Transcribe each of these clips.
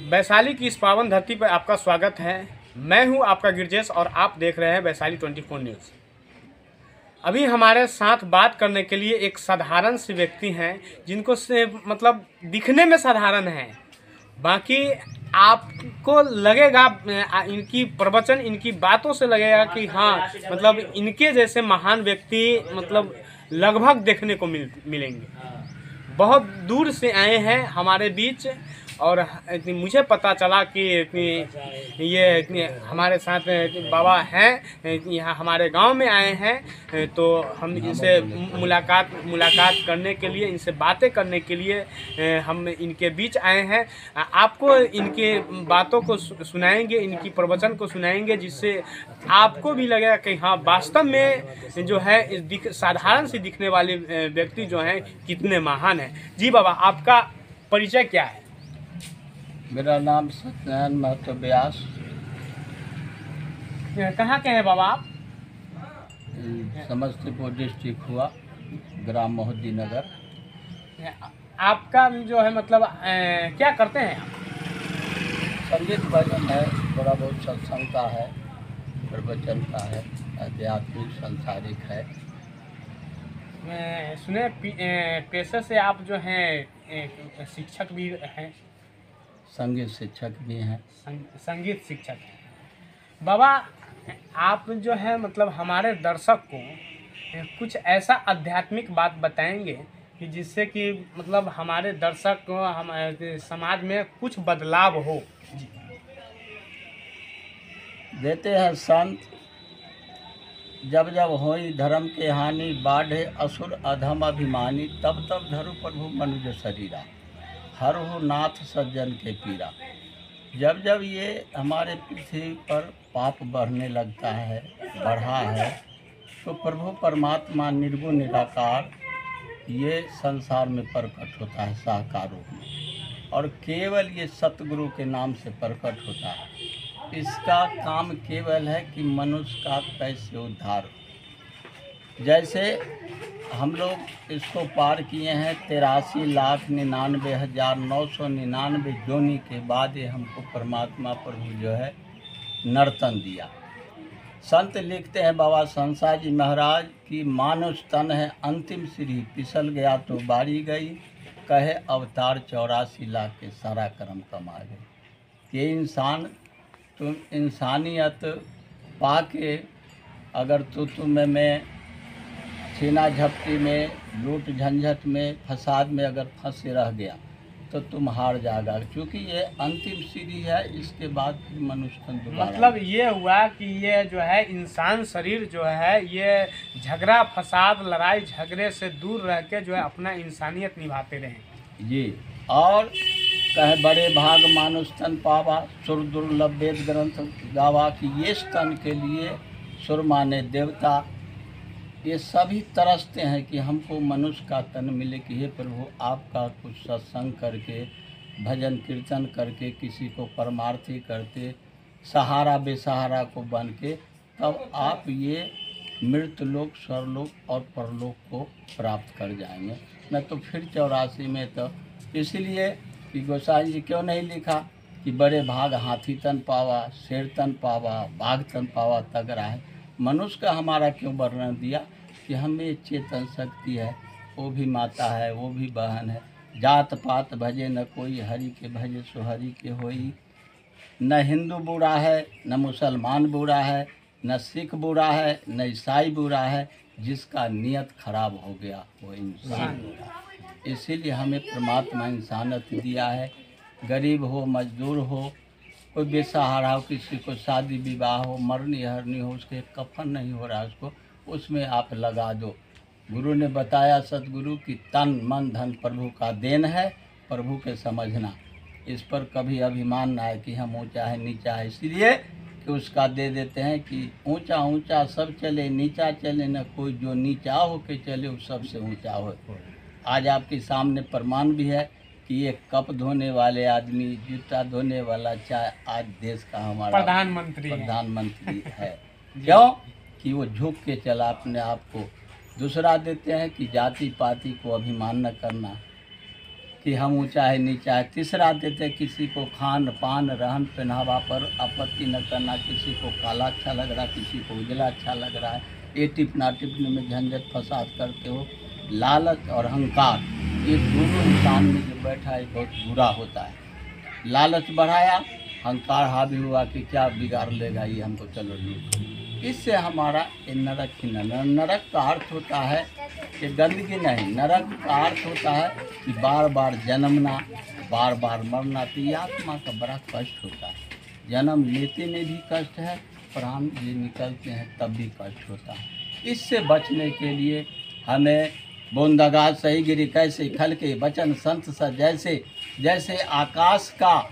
वैशाली की इस पावन धरती पर आपका स्वागत है। मैं हूं आपका गिरजेश और आप देख रहे हैं वैशाली 24 न्यूज़। अभी हमारे साथ बात करने के लिए एक साधारण से व्यक्ति हैं जिनको से मतलब दिखने में साधारण है, बाकी आपको लगेगा इनकी प्रवचन, इनकी बातों से लगेगा कि हाँ मतलब इनके जैसे महान व्यक्ति मतलब लगभग देखने को मिलेंगे। बहुत दूर से आए हैं हमारे बीच और मुझे पता चला कि इतनी हमारे साथ बाबा हैं, यहाँ हमारे गांव में आए हैं, तो हम इनसे मुलाकात करने के लिए, इनसे बातें करने के लिए हम इनके बीच आए हैं। आपको इनके बातों को सुनाएंगे, इनकी प्रवचन को सुनाएंगे, जिससे आपको भी लगेगा कि हाँ वास्तव में जो है साधारण से दिखने वाले व्यक्ति जो हैं कितने महान हैं। जी बाबा, आपका परिचय क्या है? मेरा नाम सत्यनारायण महतो व्यास। कहाँ के हैं बाबा आप? समस्तीपुर डिस्ट्रिक्ट हुआ, ग्राम मोहद्दी नगर। आपका जो है मतलब क्या करते हैं आप? संगीत भजन है, थोड़ा बहुत सत्संग का है, प्रवचन का है, आध्यात्मिक सांसारिक है। सुने पेशे से आप जो हैं शिक्षक भी हैं? संगीत शिक्षक भी हैं। संगीत शिक्षक हैं। बाबा, आप जो है मतलब हमारे दर्शक को कुछ ऐसा आध्यात्मिक बात बताएंगे कि जिससे कि मतलब हमारे दर्शक को हम समाज में कुछ बदलाव हो। जी। देते हैं संत, जब जब होई धर्म के हानि, बाढ़े असुर अधम अभिमानी, तब तब धरु प्रभु मनुज शरीरा, हर हो नाथ सज्जन के पीरा। जब जब ये हमारे पृथ्वी पर पाप बढ़ने लगता है, बढ़ा है, तो प्रभु परमात्मा निर्गुण निराकार ये संसार में प्रकट होता है साकार रूप में, और केवल ये सतगुरु के नाम से प्रकट होता है। इसका काम केवल है कि मनुष्य का कैसे उद्धार हो। जैसे हम लोग इसको पार किए हैं 83,99,999 जोनी के बाद ये हमको परमात्मा प्रभु जो है नर्तन दिया। संत लिखते हैं बाबा संसा जी महाराज की, मानुष तन है अंतिम सीढ़ी, फिसल गया तो बारी गई, कहे अवतार 84 लाख के सारा कर्म कमा गए। ये इंसान, तुम इंसानियत पाके अगर तुम्हें में छीना झपटी में, लूट झंझट में, फसाद में अगर फंसे रह गया तो तुम हार जाएगा, क्योंकि ये अंतिम सीढ़ी है। इसके बाद फिर मनुष्य मतलब ये हुआ कि ये जो है इंसान शरीर जो है ये झगड़ा फसाद लड़ाई झगड़े से दूर रह के जो है अपना इंसानियत निभाते रहे। जी। और कहे बड़े भाग मानुष तन पावा, सुर दुर्लभ वेद ग्रंथ गावा, कि ये तन के लिए सुर माने देवता, ये सभी तरसते हैं कि हमको मनुष्य का तन मिले, कि हे प्रभु आपका कुछ सत्संग करके, भजन कीर्तन करके, किसी को परमार्थी करते, सहारा बेसहारा को बन के, तब आप ये मृत लोक, स्वर्लोक और परलोक को प्राप्त कर जाएंगे। न तो फिर 84 में तो इसलिए कि गोसाई जी क्यों नहीं लिखा कि बड़े भाग हाथी तन पावा, शेर तन पावा, बाघ तन पावा, तगड़ा है। मनुष्य का हमारा क्यों वर्णन दिया कि हमें चेतन शक्ति है, वो भी माता है, वो भी बहन है। जात पात भजे न कोई, हरि के भजे सो हरि के होई। न हिंदू बुरा है, न मुसलमान बुरा है, न सिख बुरा है, न ईसाई बुरा है, जिसका नियत खराब हो गया वो इंसान बुरा है। इसीलिए हमें परमात्मा इंसानियत दिया है। गरीब हो, मजदूर हो, कोई बेसहारा हो, किसी को शादी विवाह हो, मरनी हरनी हो, उसके कफन नहीं हो रहा है उसको, उसमें आप लगा दो। गुरु ने बताया सतगुरु की तन मन धन प्रभु का देन है, प्रभु के समझना। इस पर कभी अभिमान ना है कि हम ऊंचा है नीचा है, इसलिए कि उसका दे देते हैं कि ऊंचा ऊंचा सब चले, नीचा चले न कोई, जो नीचा हो के चले वो सबसे ऊंचा हो। आज आपके सामने प्रमाण भी है कि ये कप धोने वाले आदमी, जूता धोने वाला, चाहे आज देश का हमारा प्रधानमंत्री है। क्यों? कि वो झुक के चला अपने आप को। दूसरा देते हैं कि जाति पाति को अभिमान न करना, कि हम ऊंचा है नीचा है। तीसरा देते किसी को खान पान रहन पहनावा पर आपत्ति न करना, किसी को काला अच्छा लग रहा है, किसी को उजला अच्छा लग रहा है, ये टिपना टिपने में झंझट फसाद करते हो। लालच और अहंकार ये दोनों इंसान में जो बैठा है बहुत बुरा होता है। लालच बढ़ाया, अहंकार हावी हुआ कि क्या बिगाड़ लेगा ये हमको, चलो लूट। इससे हमारा ये नरक ही नरक का अर्थ होता है कि गंदगी नहीं, नरक का अर्थ होता है कि बार बार जन्मना, बार बार मरना। तो ये आत्मा का बड़ा कष्ट होता है। जन्म लेते में भी कष्ट है, प्राण ये निकलते हैं तब भी कष्ट होता है। इससे बचने के लिए हमें बूंदाबांद सही गिरी कैसे खल के वचन संत सा, जैसे जैसे आकाश का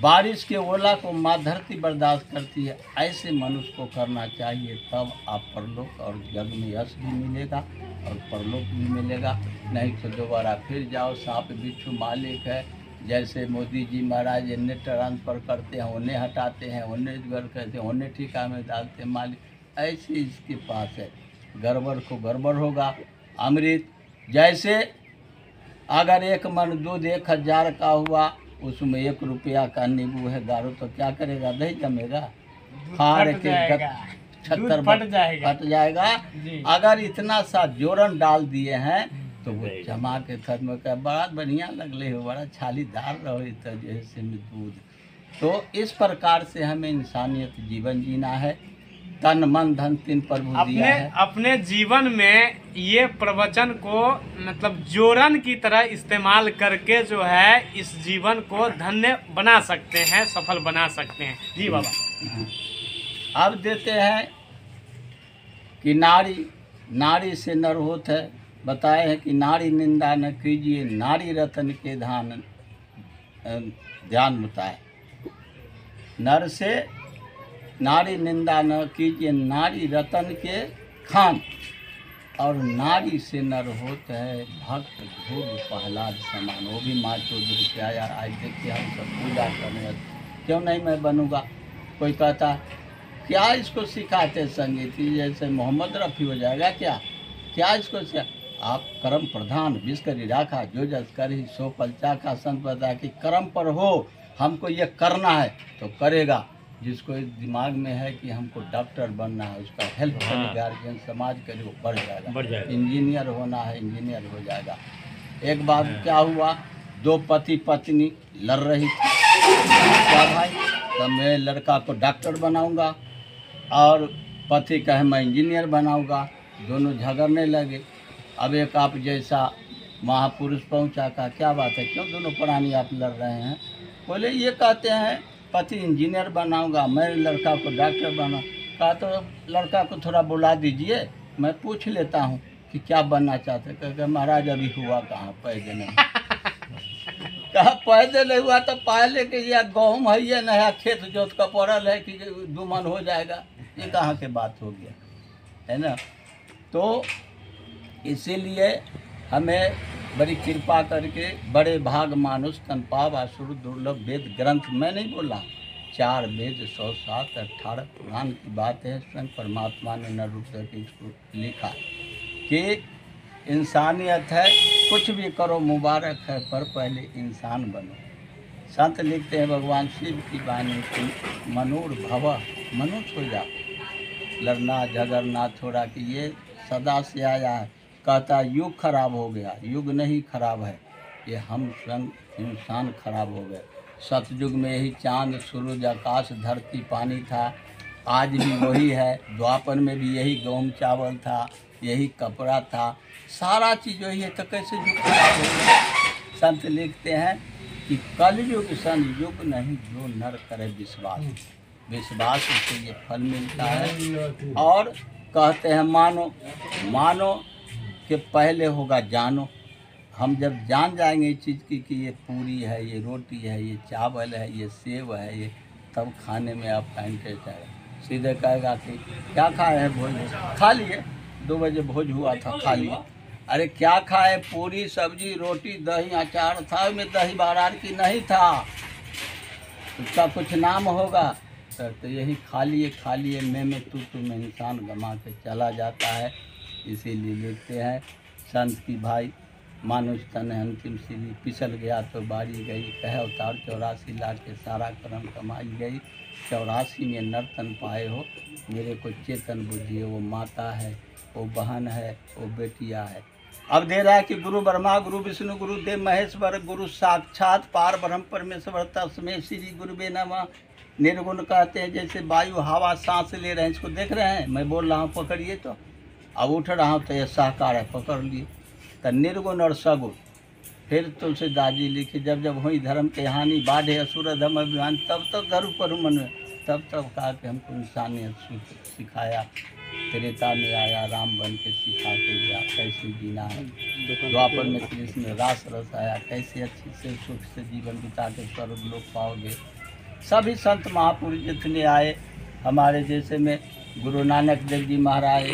बारिश के ओला को माँ धरती बर्दाश्त करती है, ऐसे मनुष्य को करना चाहिए। तब आप परलोक और जग में यश भी मिलेगा और परलोक भी मिलेगा। नहीं तो दोबारा फिर जाओ, सांप बिच्छू मालिक है। जैसे मोदी जी महाराज इन्हें ट्रांसफ़र करते हैं, उन्हें हटाते हैं, उन्हें करते हैं, उन्हें ठिका में डालते हैं मालिक। ऐसे इसके पास है, गड़बड़ को गड़बड़ होगा। अमृत जैसे अगर 1 मन दूध 1000 का हुआ, उसमें 1 रुपया का नींबू है गाढ़ो, तो क्या करेगा? दही जमेगा, फाड़ के 76 फट जाएगा। अगर इतना सा जोरन डाल दिए हैं तो वो जमा के खत्म कर, बड़ा बढ़िया लगले हो, बड़ा छालीदार रहो तो जैसे में दूध। तो इस प्रकार से हमें इंसानियत जीवन जीना है। तन मन धन 3 प्रभु दिया है। अपने जीवन में ये प्रवचन को मतलब जोरन की तरह इस्तेमाल करके जो है इस जीवन को धन्य बना सकते हैं, सफल बना सकते हैं। जी बाबा। अब देते हैं कि नारी से नर होत है। बताए हैं कि नारी निंदा न कीजिए, नारी रतन के ध्यान बताए। नर से नारी निंदा न कीजिए, नारी रतन के खान। और नारी से नर होता है भक्त ध्रुव प्रहलाद समान। वो भी माँ चौधरी से आया, आज देखिए हम सब पूजा करने, क्यों नहीं मैं बनूंगा। कोई कहता क्या इसको सिखाते संगीत, जैसे मोहम्मद रफ़ी हो जाएगा क्या इसको आप कर्म प्रधान विस्करी राखा, जो जस कर ही सो पल चाखा। संत बता कि कर्म पर हो, हमको ये करना है तो करेगा। जिसको इस दिमाग में है कि हमको डॉक्टर बनना है, उसका हेल्थ गार्जियन समाज के लिए बढ़ जाएगा। इंजीनियर होना है, इंजीनियर हो जाएगा। एक बार क्या हुआ, 2 पति पत्नी लड़ रही थी। क्या भाई, तो मैं लड़का को डॉक्टर बनाऊंगा और पति कहे मैं इंजीनियर बनाऊंगा। दोनों झगड़ने लगे। अब एक आप जैसा महापुरुष पहुंचा, का क्या बात है, क्यों दोनों प्राणी आप लड़ रहे हैं? बोले ये कहते हैं पति इंजीनियर बनाऊंगा, मैं लड़का को डॉक्टर बना। कहा तो लड़का को थोड़ा बुला दीजिए, मैं पूछ लेता हूँ कि क्या बनना चाहते। कहते महाराज अभी हुआ कहाँ, पैदे नहीं। कहा पैदे नहीं हुआ तो पहले के ये गेहूँ है ये नया खेत जोत का पड़ल है कि 2 मन हो जाएगा, ये कहाँ के बात हो गया, है ना। तो इसीलिए हमें बड़ी कृपा करके बड़े भाग मानुष तन पाव असुर दुर्लभ वेद ग्रंथ, मैं नहीं बोला, 4 वेद 100 7 18 पुराण की बात है। स्वयं परमात्मा ने न रुक करके इसको लिखा कि इंसानियत है, कुछ भी करो मुबारक है, पर पहले इंसान बनो। संत लिखते हैं भगवान शिव की वाणी की, मनोर्भव मनुष्य हो जाओ, लड़ना झगड़ना थोड़ा कि ये सदा से आया है। कहता युग खराब हो गया, युग नहीं खराब है, ये हम स्वयं इंसान खराब हो गए। सतयुग में यही चांद सूरज आकाश धरती पानी था, आज भी वही है। द्वापर में भी यही गेहूँ चावल था, यही कपड़ा था, सारा चीज़ वही है, तो कैसे युग खराब हो गया। संत लिखते हैं कि कलयुग सन युग नहीं, जो नर करे विश्वास, विश्वास से ये फल मिलता है। और कहते हैं मानो कि पहले होगा जानो। हम जब जान जाएंगे इस चीज़ की कि ये पूरी है, ये रोटी है, ये चावल है, ये सेब है, ये तब खाने में आपका इंटरेस्ट आएगा। सीधे कहेगा कि क्या खाए हैं, भोज खा लिए, 2 बजे भोज हुआ था खा लिए। अरे क्या खाए, पूरी सब्जी रोटी दही अचार था, में दही बारार की नहीं था, उसका कुछ नाम होगा। तो यही खा लिए मैं तू में इंसान गमा के चला जाता है। इसीलिए लिखते हैं संत की भाई मानुष तन है अंतिम सीढ़ी, फिसल गया तो बारी गई, कह अवतार 84 लाख के सारा कर्म कमाई गई। 84 में नर्तन पाए हो, मेरे को चेतन बुझिए, वो माता है, वो बहन है, वो बेटिया है। अब दे रहा है कि गुरु ब्रह्मा गुरु विष्णु गुरु देव महेश्वर, गुरु साक्षात पार ब्रह्म परमेश्वर, तस्मै श्री गुरुवे नमः। निर्गुण कहते हैं, जैसे वायु हवा सांस ले रहे हैं, इसको देख रहे हैं, मैं बोल रहा हूँ पकड़िए, तो अब उठ रहा हूँ तो ये साकार है, पकड़ लिए। तो निर्गुण और सगुण। फिर तुलसीदास जी लिखे, जब जब हुई धर्म के हानि, बाढ़े असुर धर्म अभिमान, तब तब धर्म पर मन में, तब कहा कि हमको इंसानियत सिखाया। त्रेता में आया राम बन के, सिखा के गया कैसे जीना है। द्वापर में कृष्ण रास रस आया, कैसे अच्छे से सुख से जीवन बिता के स्वर्ग लोक पाओगे। सभी संत महापुरुष जितने आए, हमारे जैसे में गुरु नानक देव जी महाराज,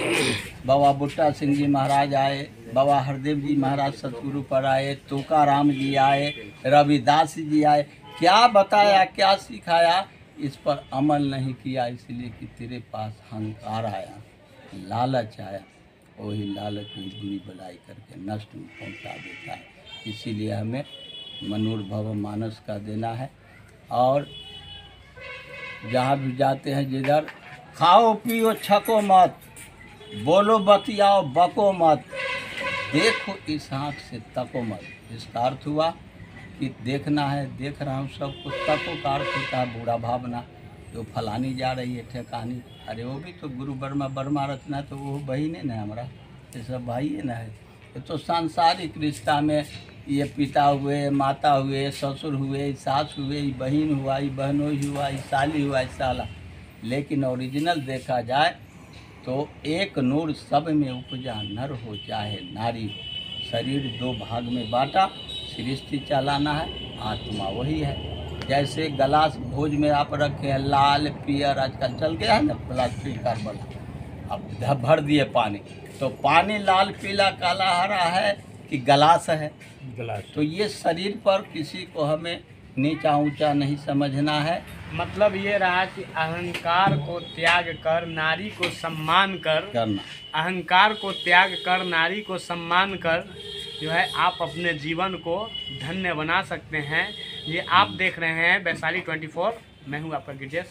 बाबा बुट्टा सिंह जी महाराज आए, बाबा हरदेव जी महाराज सतगुरु पर आए, तुकाराम जी आए, रविदास जी आए। क्या बताया, क्या सिखाया, इस पर अमल नहीं किया, इसलिए कि तेरे पास अहंकार आया, लालच आया, वही लालच में बुरी भलाई करके नष्ट में पहुंचा देता है। इसीलिए हमें मनोर्भव मानस का देना है। और जहाँ भी जाते हैं, जिधर खाओ पियो छको मत, बोलो बतियाओ बको मत, देखो इस आँख से तको मत। इसका अर्थ हुआ कि देखना है, देख रहा हूँ सब कुछ। तको का अर्थ होता है बुरा भावना, जो फलानी जा रही है ठेकानी, अरे वो भी तो गुरु वर्मा रचना, तो वो बहन है ना हमारा, ये सब भाई है ना है। ये तो सांसारिक रिश्ता में ये पिता हुए, माता हुए, ससुर हुए, सास हुए, बहन हुआ, बहनोई हुआ, साली हुआ, साला। लेकिन ओरिजिनल देखा जाए तो एक नूर सब में उपजा, नर हो चाहे नारी हो। शरीर दो भाग में बांटा, सृष्टि चलाना है, आत्मा वही है। जैसे गिलास भोज में आप रखे हैं, लाल पीयर आजकल चल गया है ना प्लास्टिक का बना, अब भर दिए पानी, तो पानी लाल पीला काला हरा है कि गिलास है। तो ये शरीर पर किसी को हमें नीचा ऊंचा नहीं समझना है। मतलब ये रहा कि अहंकार को त्याग कर नारी को सम्मान करना, अहंकार को त्याग कर नारी को सम्मान कर जो है आप अपने जीवन को धन्य बना सकते हैं। ये आप देख रहे हैं वैशाली 24, मैं हूँ आपका गिरजेश।